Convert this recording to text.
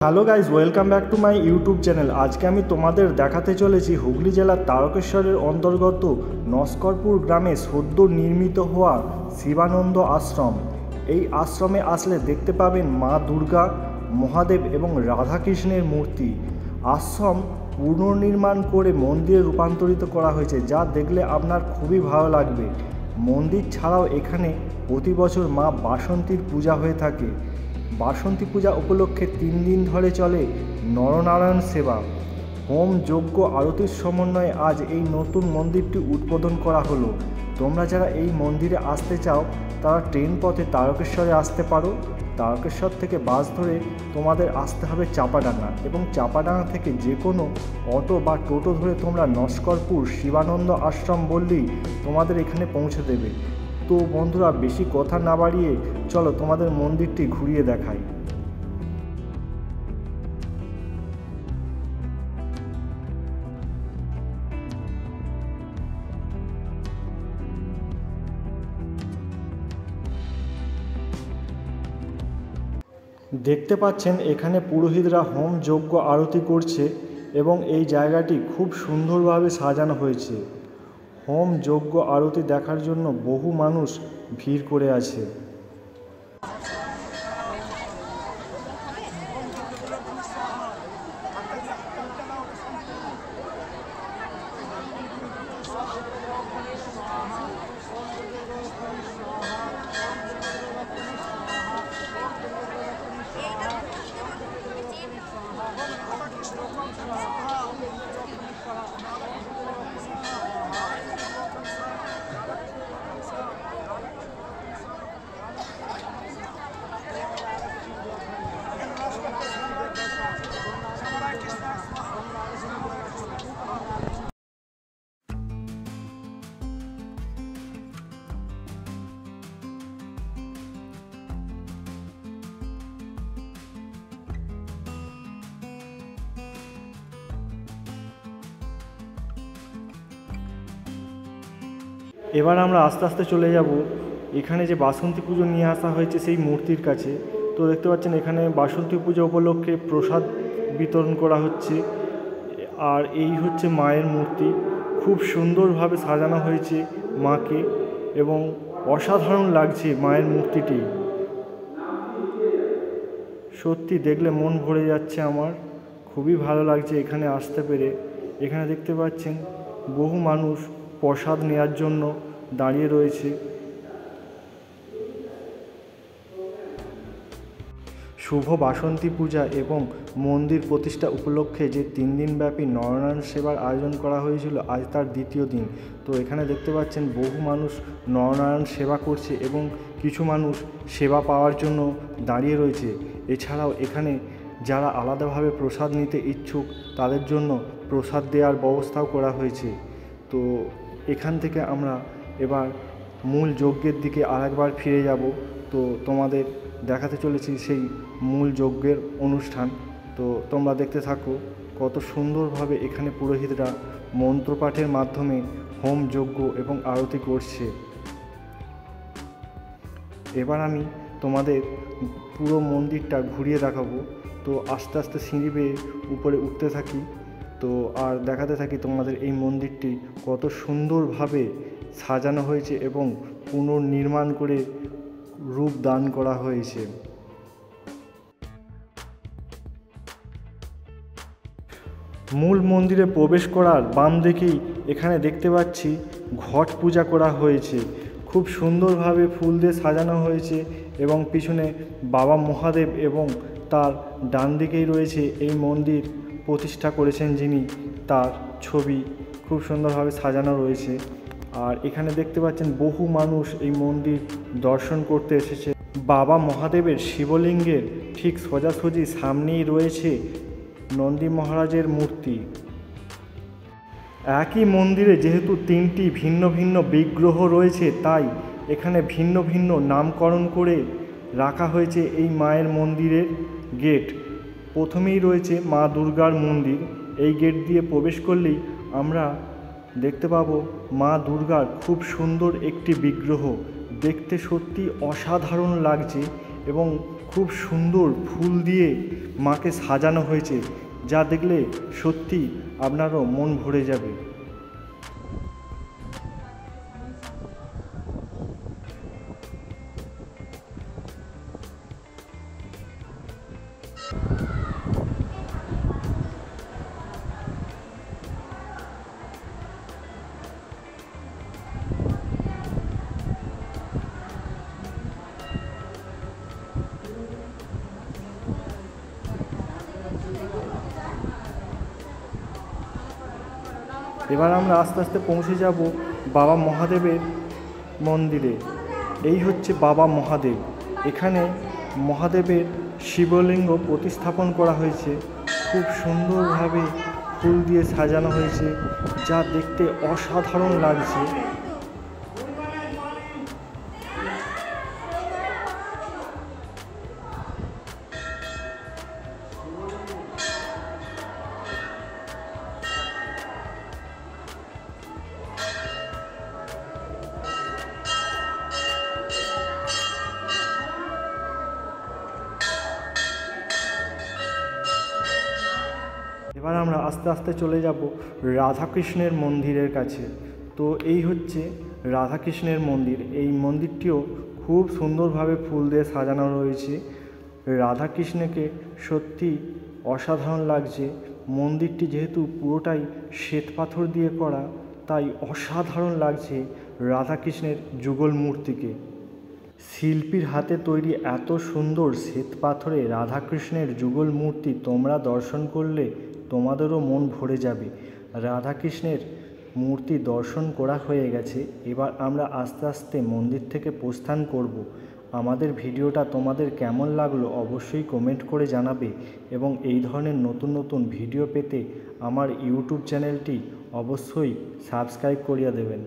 Hello guys, welcome back to my YouTube channel. আজকে আমি তোমাদের দেখাতে চলেছি হুগলি জেলার তারকেশ্বরের অন্তর্গত নস্করপুর গ্রামে সদ্য নির্মিত হওয়া শিবানন্দ আশ্রম। এই আশ্রমে আসলে দেখতে পাবেন মা দুর্গা, মহাদেব এবং রাধাকৃষ্ণের মূর্তি। আশ্রম পুনর্নির্মাণ করে মন্দিরে রূপান্তরিত করা হয়েছে, যা দেখলে আপনার খুবই ভালো লাগবে। মন্দির ছাড়াও এখানে প্রতি বছর মা বাসন্তীর পূজা হয়ে থাকে। বাসন্তী পূজা উপলক্ষে 3 দিন ধরে চলে নরনারায়ণ সেবা, হোম, যজ্ঞ, আরতির সমন্বয়ে আজ এই নতুন মন্দিরটি উদ্বোধন করা হলো। তোমরা যারা এই মন্দিরে আসতে চাও তারা ট্রেন পথে তারকেশ্বরে আসতে পারো। তারকেশ্বর থেকে বাস ধরে তোমাদের আসতে হবে চাপাডাঙ্গা, এবং চাপাডাঙ্গা থেকে যে কোনো অটো বা টোটো ধরে তোমরা নস্করপুর শিবানন্দ আশ্রম বললেই তোমাদের এখানে পৌঁছে দেবে। তো বন্ধুরা, বেশি কথা না বাড়িয়ে চলো তোমাদের মন্দিরটি ঘুরিয়ে দেখাই। দেখতে পাচ্ছেন এখানে পুরোহিতরা হোম, যজ্ঞ, আরতি করছে এবং এই জায়গাটি খুব সুন্দরভাবে সাজানো হয়েছে। হোম, যজ্ঞ, আরতি দেখার জন্য বহু মানুষ ভিড় করে আছে। এবার আমরা আস্তে আস্তে চলে যাব এখানে যে বাসন্তী পুজো নিয়ে আসা হয়েছে সেই মূর্তির কাছে। তো দেখতে পাচ্ছেন এখানে বাসন্তী পুজো উপলক্ষে প্রসাদ বিতরণ করা হচ্ছে। আর এই হচ্ছে মায়ের মূর্তি, খুব সুন্দরভাবে সাজানো হয়েছে মাকে এবং অসাধারণ লাগছে মায়ের মূর্তিটি। সত্যি দেখলে মন ভরে যাচ্ছে আমার, খুবই ভালো লাগছে এখানে আসতে পেরে। এখানে দেখতে পাচ্ছেন বহু মানুষ প্রসাদ নেওয়ার জন্য দাঁড়িয়ে রয়েছে। শুভ বাসন্তী পূজা এবং মন্দির প্রতিষ্ঠা উপলক্ষে যে 3 দিনব্যাপী নরনারায়ণ সেবার আয়োজন করা হয়েছিল, আজ তার দ্বিতীয় দিন। তো এখানে দেখতে পাচ্ছেন বহু মানুষ নরনারায়ণ সেবা করছে এবং কিছু মানুষ সেবা পাওয়ার জন্য দাঁড়িয়ে রয়েছে। এছাড়াও এখানে যারা আলাদাভাবে প্রসাদ নিতে ইচ্ছুক তাদের জন্য প্রসাদ দেওয়ার ব্যবস্থাও করা হয়েছে। তো এখান থেকে আমরা এবার মূল যজ্ঞের দিকে আরেকবার ফিরে যাব। তো তোমাদের দেখাতে চলেছি সেই মূল যজ্ঞের অনুষ্ঠান। তো তোমরা দেখতে থাকো কত সুন্দরভাবে এখানে পুরোহিতরা মন্ত্রপাঠের মাধ্যমে হোম, যজ্ঞ এবং আরতি করছে। এবার আমি তোমাদের পুরো মন্দিরটা ঘুরিয়ে দেখাবো। তো আস্তে আস্তে সিঁড়ি বেয়ে উপরে উঠতে থাকি, তো আর দেখাতে থাকি তোমাদের এই মন্দিরটি কত সুন্দরভাবে সাজানো হয়েছে এবং পুনর্নির্মাণ করে রূপ দান করা হয়েছে। মূল মন্দিরে প্রবেশ করার বাম দিকেই এখানে দেখতে পাচ্ছি ঘট পূজা করা হয়েছে। খুব সুন্দরভাবে ফুল দিয়ে সাজানো হয়েছে এবং পিছনে বাবা মহাদেব এবং তার ডান দিকেই রয়েছে এই মন্দির প্রতিষ্ঠা করেছেন যিনি, তার ছবি খুব সুন্দরভাবে সাজানো রয়েছে। আর এখানে দেখতে পাচ্ছেন বহু মানুষ এই মন্দির দর্শন করতে এসেছে। বাবা মহাদেবের শিবলিঙ্গের ঠিক সোজাসুজি সামনেই রয়েছে নন্দী মহারাজের মূর্তি। একই মন্দিরে যেহেতু 3টি ভিন্ন ভিন্ন বিগ্রহ রয়েছে, তাই এখানে ভিন্ন ভিন্ন নামকরণ করে রাখা হয়েছে এই মায়ের মন্দিরের গেট। প্রথমেই রয়েছে মা দুর্গার মন্দির। এই গেট দিয়ে প্রবেশ করলেই আমরা দেখতে পাবো মা দুর্গার খুব সুন্দর একটি বিগ্রহ। দেখতে সত্যি অসাধারণ লাগছে এবং খুব সুন্দর ফুল দিয়ে মাকে সাজানো হয়েছে, যা দেখলে সত্যি আপনারও মন ভরে যাবে। এবার আমরা আস্তে আস্তে পৌঁছে যাব বাবা মহাদেবের মন্দিরে। এই হচ্ছে বাবা মহাদেব। এখানে মহাদেবের শিবলিঙ্গ প্রতিস্থাপন করা হয়েছে, খুব সুন্দরভাবে ফুল দিয়ে সাজানো হয়েছে, যা দেখতে অসাধারণ লাগছে। এবার আমরা আস্তে আস্তে চলে যাব রাধাকৃষ্ণের মন্দিরের কাছে। তো এই হচ্ছে রাধাকৃষ্ণের মন্দির। এই মন্দিরটিও খুব সুন্দরভাবে ফুল দিয়ে সাজানো রয়েছে। রাধাকৃষ্ণকে সত্যি অসাধারণ লাগছে। মন্দিরটি যেহেতু পুরোটাই শ্বেত পাথর দিয়ে করা, তাই অসাধারণ লাগছে রাধাকৃষ্ণের যুগল মূর্তিকে। শিল্পীর হাতে তৈরি এত সুন্দর শ্বেত পাথরে রাধাকৃষ্ণের যুগল মূর্তি তোমরা দর্শন করলে তোমাদেরও মন ভরে যাবে। রাধাকৃষ্ণের মূর্তি দর্শন করা হয়ে গেছে। এবার আমরা আস্তে আস্তে মন্দির থেকে প্রস্থান করব। আমাদের ভিডিওটা তোমাদের কেমন লাগলো অবশ্যই কমেন্ট করে জানাবে, এবং এই ধরনের নতুন নতুন ভিডিও পেতে আমার ইউটিউব চ্যানেলটি অবশ্যই সাবস্ক্রাইব করিয়া দেবেন।